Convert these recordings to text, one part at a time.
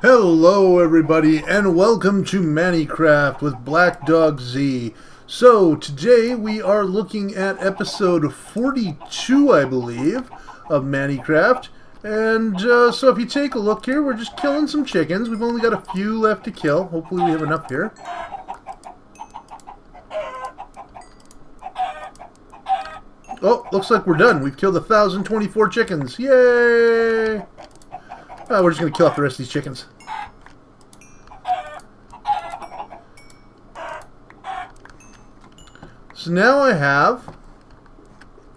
Hello everybody and welcome to ManniCraft with Black Dog Z. So today we are looking at episode 42, I believe, of ManniCraft. And so if you take a look here, we're just killing some chickens. We've only got a few left to kill. Hopefully we have enough here. Oh, looks like we're done. We've killed 1,024 chickens. Yay! We're just going to kill off the rest of these chickens. So now I have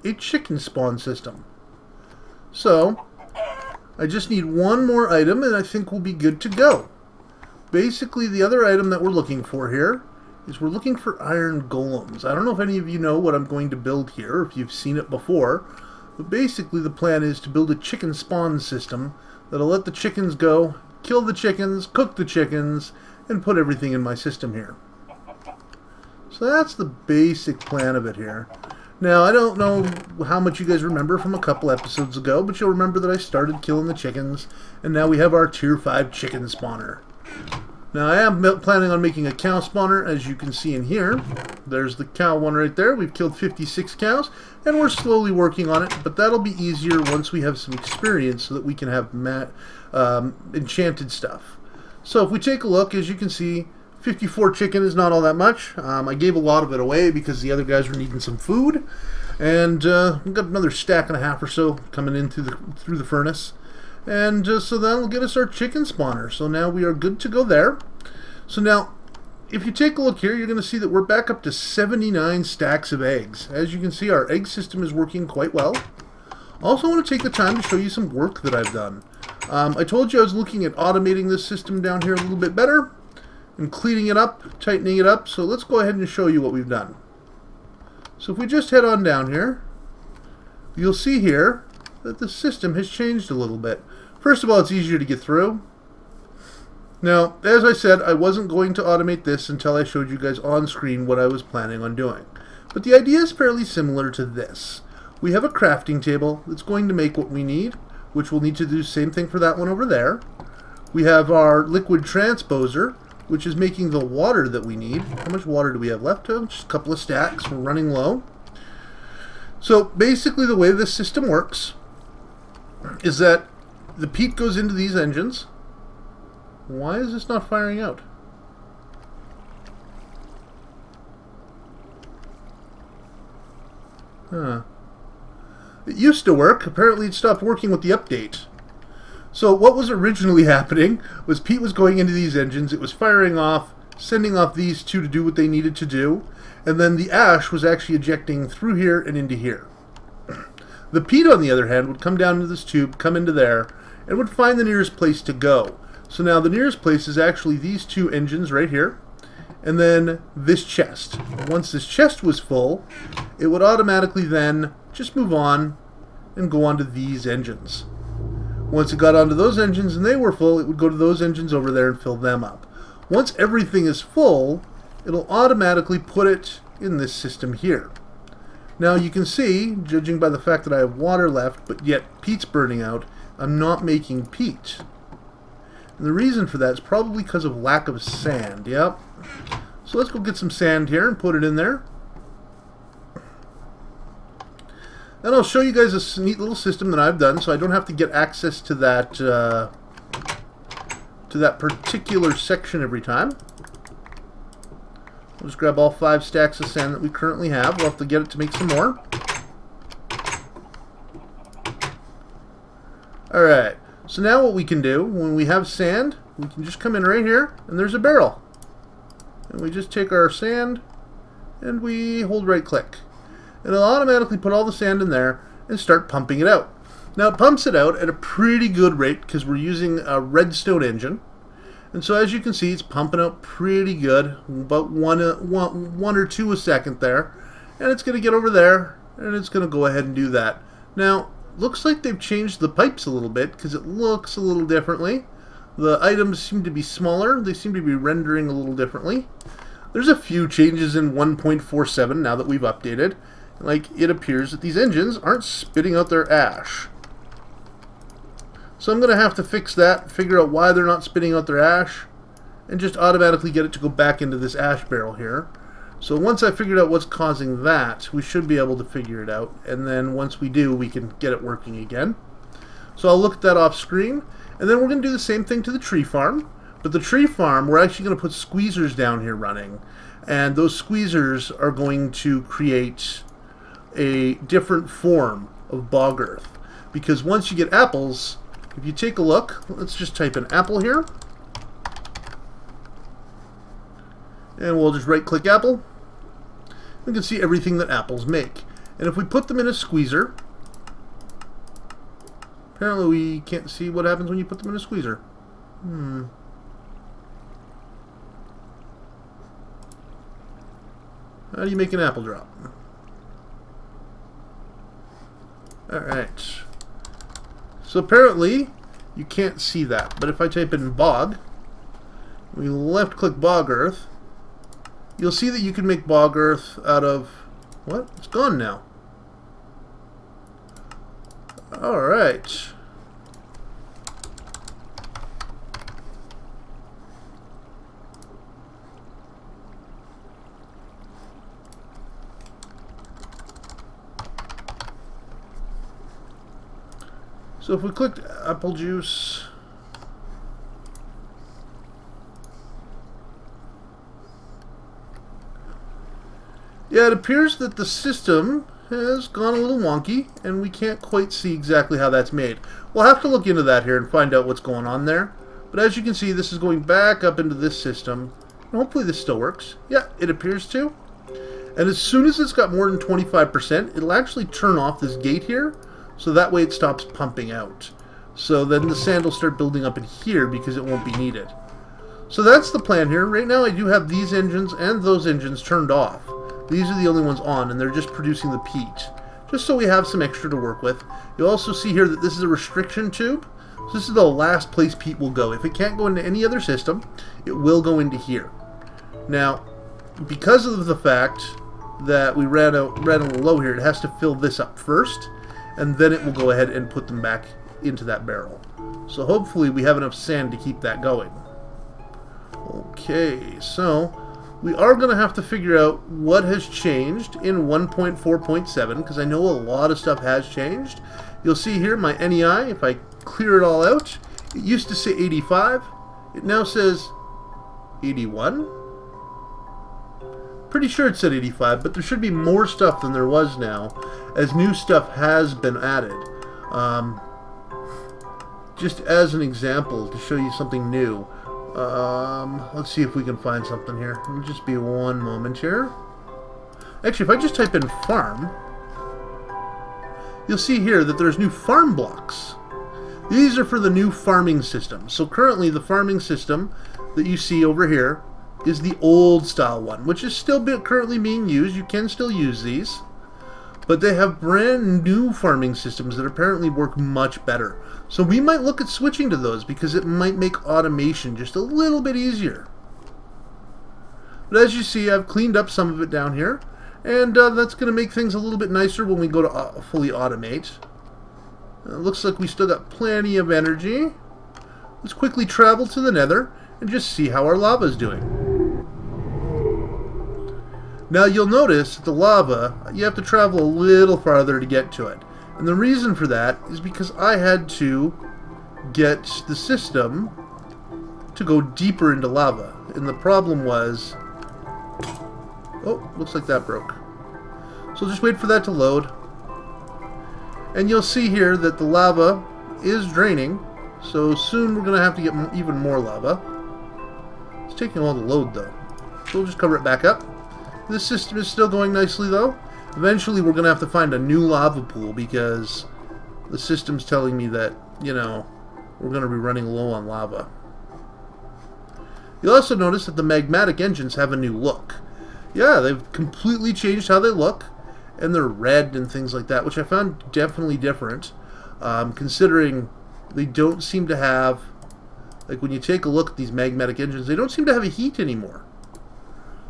a chicken spawn system. So I just need one more item and I think we'll be good to go. Basically, the other item that we're looking for here is we're looking for iron golems. I don't know if any of you know what I'm going to build here, if you've seen it before, but basically the plan is to build a chicken spawn system that'll let the chickens go, kill the chickens, cook the chickens, and put everything in my system here. So that's the basic plan of it here. Now, I don't know how much you guys remember from a couple episodes ago, but you'll remember that I started killing the chickens, and now we have our tier 5 chicken spawner. Now, I am planning on making a cow spawner, as you can see in here. There's the cow one right there. We've killed 56 cows, and we're slowly working on it, but that'll be easier once we have some experience so that we can have enchanted stuff. So if we take a look, as you can see, 54 chicken is not all that much. I gave a lot of it away because the other guys were needing some food. And we've got another stack and a half or so coming in through the furnace. And so that'll get us our chicken spawner. So now we are good to go there. So now, if you take a look here, you're going to see that we're back up to 79 stacks of eggs. As you can see, our egg system is working quite well. Also, I want to take the time to show you some work that I've done. I told you I was looking at automating this system down here a little bit better and cleaning it up, tightening it up. So let's go ahead and show you what we've done. So if we just head on down here, you'll see here that the system has changed a little bit. First of all, it's easier to get through. Now, as I said, I wasn't going to automate this until I showed you guys on screen what I was planning on doing. But the idea is fairly similar to this. We have a crafting table that's going to make what we need, which we'll need to do the same thing for that one over there. We have our liquid transposer, which is making the water that we need. How much water do we have left? Just a couple of stacks. We're running low. So basically the way this system works is that the peat goes into these engines. Why is this not firing out? Huh. It used to work. Apparently it stopped working with the update. So what was originally happening was peat was going into these engines, it was firing off, sending off these two to do what they needed to do, and then the ash was actually ejecting through here and into here. The peat, on the other hand, would come down into this tube, come into there, and would find the nearest place to go. So now the nearest place is actually these two engines right here, and then this chest. Once this chest was full, it would automatically then just move on and go onto these engines. Once it got onto those engines and they were full, it would go to those engines over there and fill them up. Once everything is full, it'll automatically put it in this system here. Now you can see, judging by the fact that I have water left, but yet peat's burning out, I'm not making peat. And the reason for that is probably because of lack of sand. Yep. So let's go get some sand here and put it in there. And I'll show you guys a neat little system that I've done, so I don't have to get access to that particular section every time. We'll just grab all 5 stacks of sand that we currently have. We'll have to get it to make some more. Alright, so now what we can do, when we have sand, we can just come in right here, and there's a barrel. And we just take our sand, and we hold right click. And it'll automatically put all the sand in there and start pumping it out. Now it pumps it out at a pretty good rate because we're using a redstone engine. And so as you can see, it's pumping out pretty good, about one or two a second there. And it's going to get over there and it's going to go ahead and do that. Now, looks like they've changed the pipes a little bit because it looks a little differently. The items seem to be smaller. They seem to be rendering a little differently. There's a few changes in 1.47 now that we've updated. Like, it appears that these engines aren't spitting out their ash. So I'm going to have to fix that, figure out why they're not spitting out their ash, and just automatically get it to go back into this ash barrel here. So once I figured out what's causing that, we should be able to figure it out, and then once we do, we can get it working again. So I'll look at that off screen, and then we're going to do the same thing to the tree farm. But the tree farm, we're actually going to put squeezers down here running, and those squeezers are going to create a different form of bog earth. Because once you get apples, if you take a look, let's just type in apple here. And we'll just right-click apple. We can see everything that apples make. And if we put them in a squeezer, apparently we can't see what happens when you put them in a squeezer. How do you make an apple drop? Alright. So apparently you can't see that. But if I type in bog, we left-click bog earth, you'll see that you can make bog earth out of... What? It's gone now. Alright. So if we clicked apple juice... Yeah, it appears that the system has gone a little wonky, and we can't quite see exactly how that's made. We'll have to look into that here and find out what's going on there. But as you can see, this is going back up into this system. And hopefully this still works. Yeah, it appears to. And as soon as it's got more than 25%, it'll actually turn off this gate here, so that way it stops pumping out. So then the sand will start building up in here because it won't be needed. So that's the plan here. Right now I do have these engines and those engines turned off. These are the only ones on, and they're just producing the peat, just so we have some extra to work with. You'll also see here that this is a restriction tube. So this is the last place peat will go. If it can't go into any other system, it will go into here. Now, because of the fact that we ran a little low here, it has to fill this up first, and then it will go ahead and put them back into that barrel. So hopefully we have enough sand to keep that going. Okay, so we are going to have to figure out what has changed in 1.4.7, because I know a lot of stuff has changed. You'll see here my NEI, if I clear it all out, it used to say 85. It now says 81. Pretty sure it said 85, but there should be more stuff than there was now, as new stuff has been added. Just as an example, to show you something new, let's see if we can find something here. It'll just be one moment here. Actually, if I just type in farm, you'll see here that there's new farm blocks. These are for the new farming system. So currently the farming system that you see over here is the old style one, which is still currently being used. You can still use these, but they have brand new farming systems that apparently work much better. So we might look at switching to those because it might make automation just a little bit easier. But as you see, I've cleaned up some of it down here, and that's going to make things a little bit nicer when we go to fully automate. It looks like we still got plenty of energy. Let's quickly travel to the Nether and just see how our lava is doing. Now you'll notice that the lava, you have to travel a little farther to get to it. And the reason for that is because I had to get the system to go deeper into lava. And the problem was... Oh, looks like that broke. So just wait for that to load. And you'll see here that the lava is draining. So soon we're going to have to get even more lava. It's taking a while to load though. So we'll just cover it back up. This system is still going nicely though. Eventually we're going to have to find a new lava pool because the system's telling me that, you know, we're going to be running low on lava. You'll also notice that the magmatic engines have a new look. Yeah, they've completely changed how they look, and they're red and things like that, which I found definitely different, considering they don't seem to have, like when you take a look at these magmatic engines, they don't seem to have a heat anymore.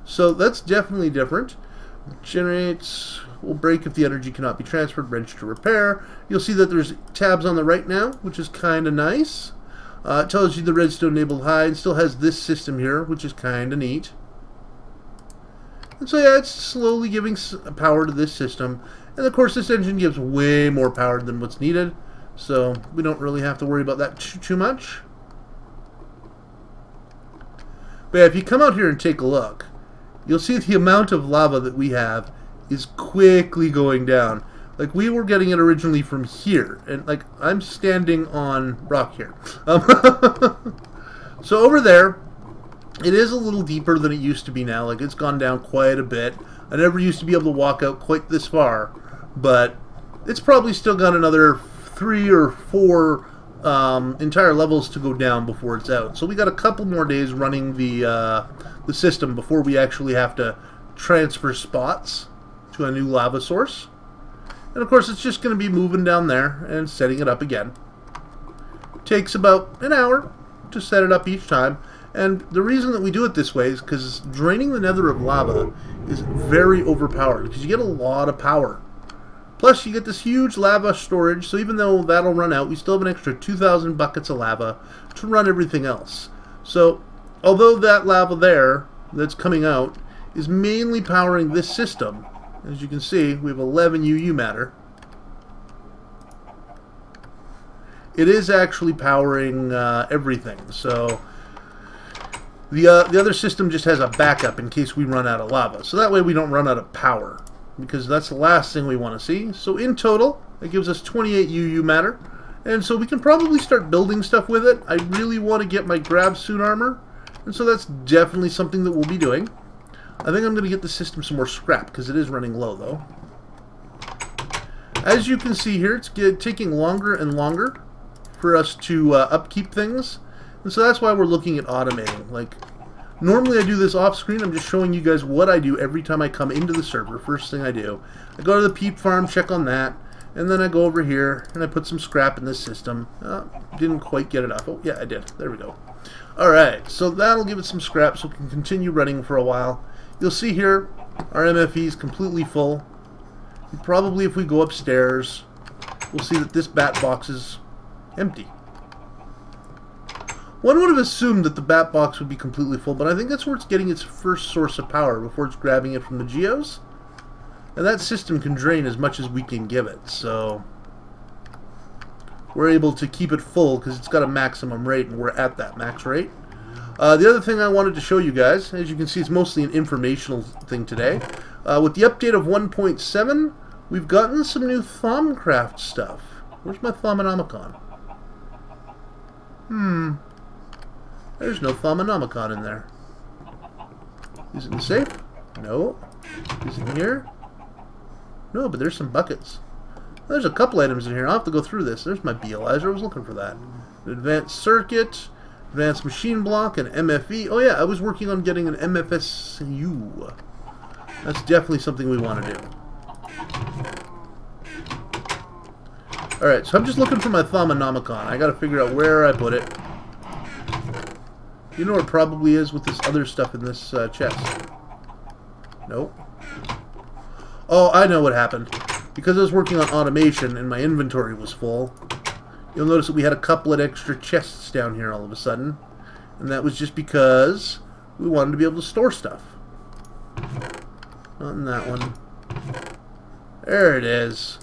So that's definitely different. Generates will break if the energy cannot be transferred. Wrench to repair. You'll see that there's tabs on the right now, which is kind of nice. It tells you the redstone enabled high, and still has this system here, which is kind of neat. And so yeah, it's slowly giving power to this system. And of course this engine gives way more power than what's needed, so we don't really have to worry about that too much. But yeah, if you come out here and take a look, you'll see the amount of lava that we have is quickly going down. Like, we were getting it originally from here, and like, I'm standing on rock here. So over there, it is a little deeper than it used to be now. Like, it's gone down quite a bit. I never used to be able to walk out quite this far, but it's probably still got another 3 or 4 entire levels to go down before it's out. So we got a couple more days running the system before we actually have to transfer spots to a new lava source. And of course it's just going to be moving down there and setting it up again. Takes about an hour to set it up each time. And the reason that we do it this way is because draining the nether of lava is very overpowered, because you get a lot of power. Plus you get this huge lava storage, so even though that'll run out, we still have an extra 2,000 buckets of lava to run everything else. So although that lava there that's coming out is mainly powering this system, as you can see, we have 11 UU matter. It is actually powering everything. So the other system just has a backup in case we run out of lava. So that way we don't run out of power, because that's the last thing we want to see. So in total, it gives us 28 UU matter. And so we can probably start building stuff with it. I really want to get my GraviSuite armor, and so that's definitely something that we'll be doing. I think I'm going to get the system some more scrap, because it is running low, though. As you can see here, it's taking longer and longer for us to upkeep things. And so that's why we're looking at automating. Like, normally I do this off screen. I'm just showing you guys what I do every time I come into the server. First thing I do, I go to the peat farm, check on that, and then I go over here and I put some scrap in this system. Didn't quite get enough. Oh yeah, I did. There we go. Alright, so that'll give it some scrap so we can continue running for a while. You'll see here our MFE is completely full. And probably if we go upstairs, we'll see that this bat box is empty. One would have assumed that the bat box would be completely full, but I think that's where it's getting its first source of power before it's grabbing it from the geos. And that system can drain as much as we can give it, so we're able to keep it full because it's got a maximum rate, and we're at that max rate. The other thing I wanted to show you guys, as you can see, it's mostly an informational thing today. With the update of 1.7, we've gotten some new Thaumcraft stuff. Where's my Thaumonomicon? There's no Thaumonomicon in there. Is it in the safe? No. Is it in here? No, but there's some buckets. There's a couple items in here. I'll have to go through this. There's my Bealizer. I was looking for that. Advanced circuit, advanced machine block, and MFE. Oh yeah, I was working on getting an MFSU. That's definitely something we want to do. Alright, so I'm just looking for my Thaumonomicon. I gotta figure out where I put it. You know where it probably is with this other stuff in this chest. Nope. Oh, I know what happened. Because I was working on automation and my inventory was full, you'll notice that we had a couple of extra chests down here all of a sudden. And that was just because we wanted to be able to store stuff. Not in that one. There it is.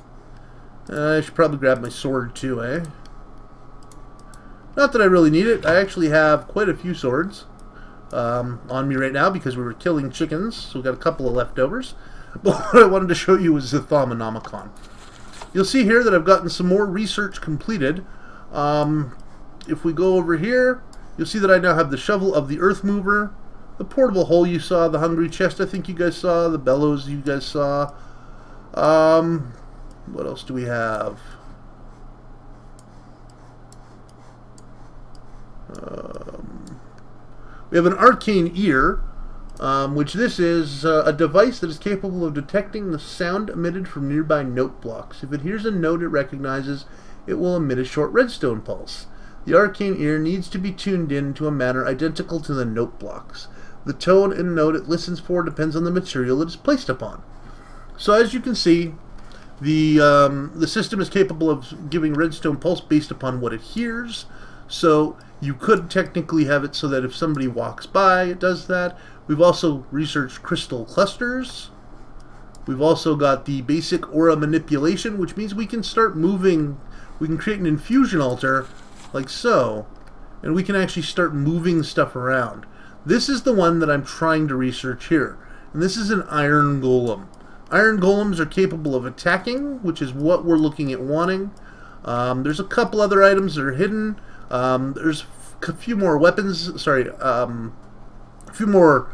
I should probably grab my sword too, eh? Not that I really need it. I actually have quite a few swords on me right now because we were killing chickens, so we got a couple of leftovers. But what I wanted to show you was the Thaumonomicon. You'll see here that I've gotten some more research completed. If we go over here, you'll see that I now have the shovel of the earth mover, the portable hole you saw, the hungry chest I think you guys saw, the bellows you guys saw. What else do we have? We have an arcane ear, which this is a device that is capable of detecting the sound emitted from nearby note blocks. If it hears a note it recognizes, it will emit a short redstone pulse. The arcane ear needs to be tuned in to a manner identical to the note blocks. The tone and note it listens for depends on the material it is placed upon. So as you can see, the system is capable of giving redstone pulse based upon what it hears. So you could technically have it so that if somebody walks by, it does that. We've also researched crystal clusters. We've also got the basic aura manipulation, which means we can start moving. We can create an infusion altar, like so, and we can actually start moving stuff around. This is the one that I'm trying to research here, and this is an iron golem. Iron golems are capable of attacking, which is what we're looking at wanting. There's a couple other items that are hidden. There's a few more weapons, sorry, a few more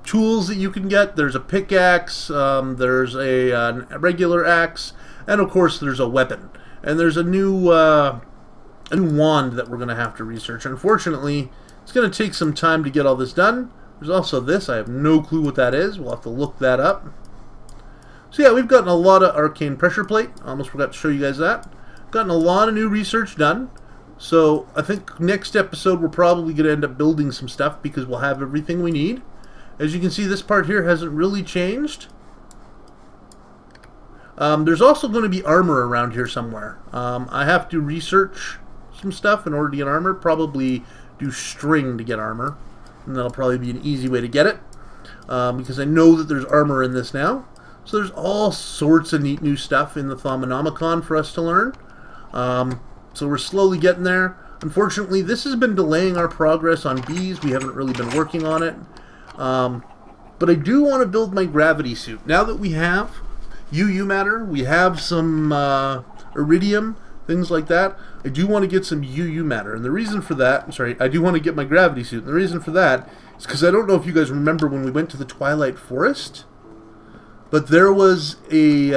tools that you can get. There's a pickaxe, there's a regular axe, and of course there's a weapon. And there's a new wand that we're going to have to research. Unfortunately, it's going to take some time to get all this done. There's also this. I have no clue what that is. We'll have to look that up. So yeah, we've gotten a lot of arcane pressure plate. I almost forgot to show you guys that. Gotten a lot of new research done. So I think next episode we're probably going to end up building some stuff because we'll have everything we need. As you can see, this part here hasn't really changed. There's also going to be armor around here somewhere. I have to research some stuff in order to get armor. Probably do string to get armor. And that'll probably be an easy way to get it. Because I know that there's armor in this now. So there's all sorts of neat new stuff in the Thaumanomicon for us to learn. So we're slowly getting there. Unfortunately, this has been delaying our progress on bees. We haven't really been working on it. But I do want to build my gravity suit. Now that we have UU matter, we have some iridium, things like that, I do want to get some UU matter. And the reason for that, sorry, I do want to get my gravity suit. And the reason for that is because I don't know if you guys remember when we went to the Twilight Forest, but there was a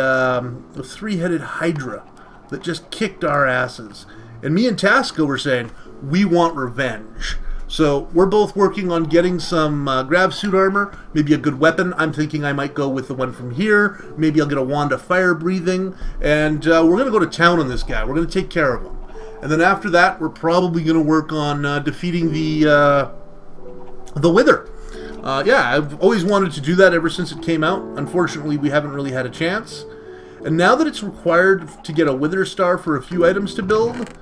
three-headed Hydra that just kicked our asses. And me and Tasco were saying, we want revenge. So we're both working on getting some grav suit armor, maybe a good weapon. I'm thinking I might go with the one from here. Maybe I'll get a wand of fire breathing. And we're going to go to town on this guy. We're going to take care of him. And then after that, we're probably going to work on defeating the Wither. Yeah, I've always wanted to do that ever since it came out. Unfortunately, we haven't really had a chance. And now that it's required to get a Wither Star for a few items to build,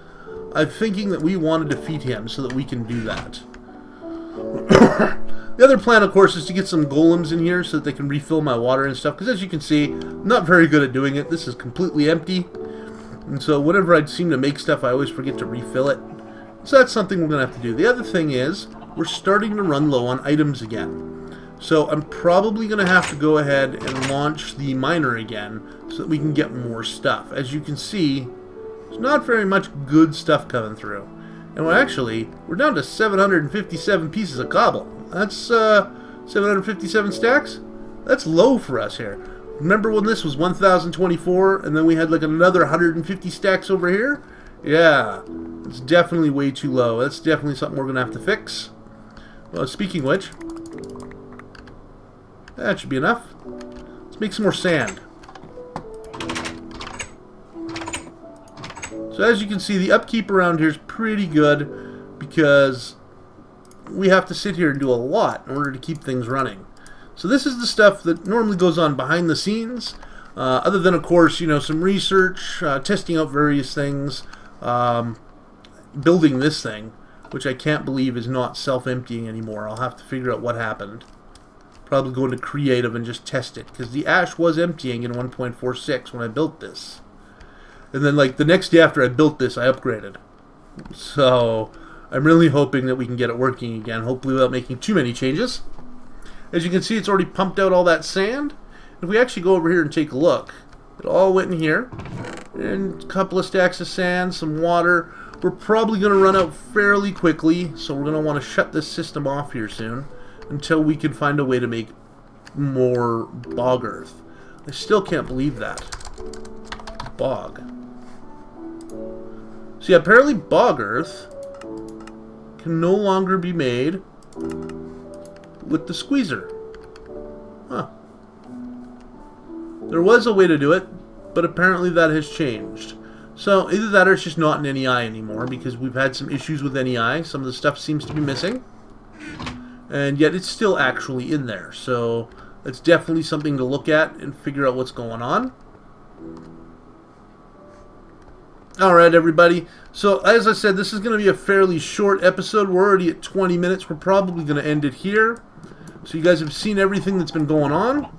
I'm thinking that we want to defeat him so that we can do that. The other plan, of course, is to get some golems in here so that they can refill my water and stuff. Because as you can see, I'm not very good at doing it. This is completely empty. And so whenever I seem to make stuff, I always forget to refill it. So that's something we're going to have to do. The other thing is, we're starting to run low on items again. So I'm probably going to have to go ahead and launch the miner again so that we can get more stuff. As you can see, there's not very much good stuff coming through. And we're down to 757 pieces of cobble. That's 757 stacks? That's low for us here. Remember when this was 1,024 and then we had like another 150 stacks over here? Yeah, it's definitely way too low. That's definitely something we're going to have to fix. Well, speaking of which, that should be enough. Let's make some more sand. So as you can see, the upkeep around here is pretty good because we have to sit here and do a lot in order to keep things running. So this is the stuff that normally goes on behind the scenes, other than, of course, you know, some research, testing out various things, building this thing, which I can't believe is not self-emptying anymore. I'll have to figure out what happened. Probably go into creative and just test it, because the ash was emptying in 1.46 when I built this. And then, like, the next day after I built this, I upgraded. So I'm really hoping that we can get it working again, hopefully without making too many changes. As you can see, it's already pumped out all that sand. If we actually go over here and take a look, it all went in here. And a couple of stacks of sand, some water. We're probably going to run out fairly quickly, so we're going to want to shut this system off here soon until we can find a way to make more bog earth. I still can't believe that. Bog. See, apparently bog earth can no longer be made with the squeezer. Huh. There was a way to do it, but apparently that has changed. So either that or it's just not in NEI anymore because we've had some issues with NEI. Some of the stuff seems to be missing. and yet it's still actually in there. So it's definitely something to look at and figure out what's going on. Alright, everybody. So, as I said, this is going to be a fairly short episode. We're already at 20 minutes. We're probably going to end it here. So you guys have seen everything that's been going on.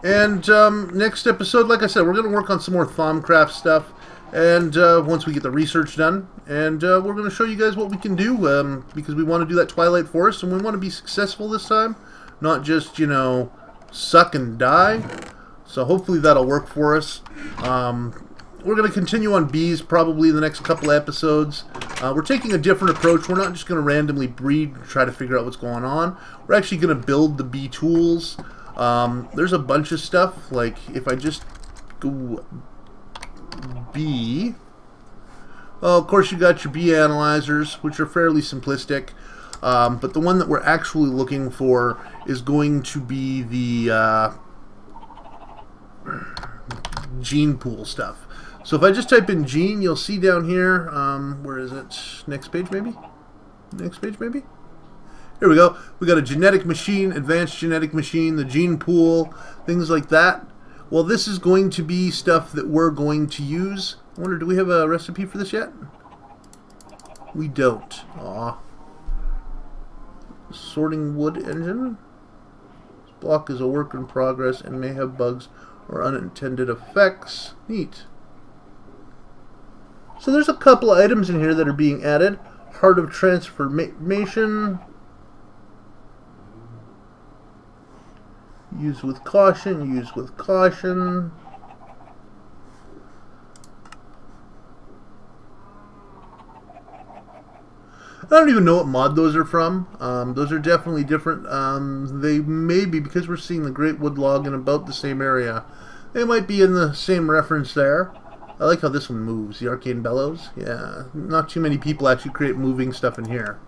And next episode, like I said, we're going to work on some more Thaumcraft stuff. And once we get the research done. And we're going to show you guys what we can do. Because we want to do that Twilight Forest. And we want to be successful this time. Not just, you know, suck and die. So hopefully that'll work for us. We're going to continue on bees probably in the next couple of episodes. We're taking a different approach. We're not just going to randomly breed and try to figure out what's going on. We're actually going to build the bee tools. There's a bunch of stuff. Like if I just go bee... Oh, of course you got your bee analyzers, which are fairly simplistic. But the one that we're actually looking for is going to be the... gene pool stuff. So if I just type in gene, you'll see down here, where is it? Next page maybe? Next page maybe? Here we go. We got a genetic machine, advanced genetic machine, the gene pool, things like that. Well, this is going to be stuff that we're going to use. I wonder, do we have a recipe for this yet? We don't. Aw. Sorting wood engine. This block is a work in progress and may have bugs or unintended effects. Neat. So there's a couple of items in here that are being added. Heart of transformation. Use with caution. Use with caution. I don't even know what mod those are from. Those are definitely different. They may be, because we're seeing the Great Wood Log in about the same area. They might be in the same reference there. I like how this one moves. The Arcane Bellows. Yeah, not too many people actually create moving stuff in here.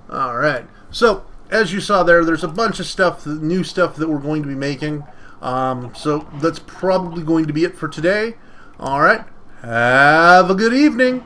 Alright. So, as you saw there, there's a bunch of stuff, new stuff that we're going to be making. So, that's probably going to be it for today. Alright. Have a good evening.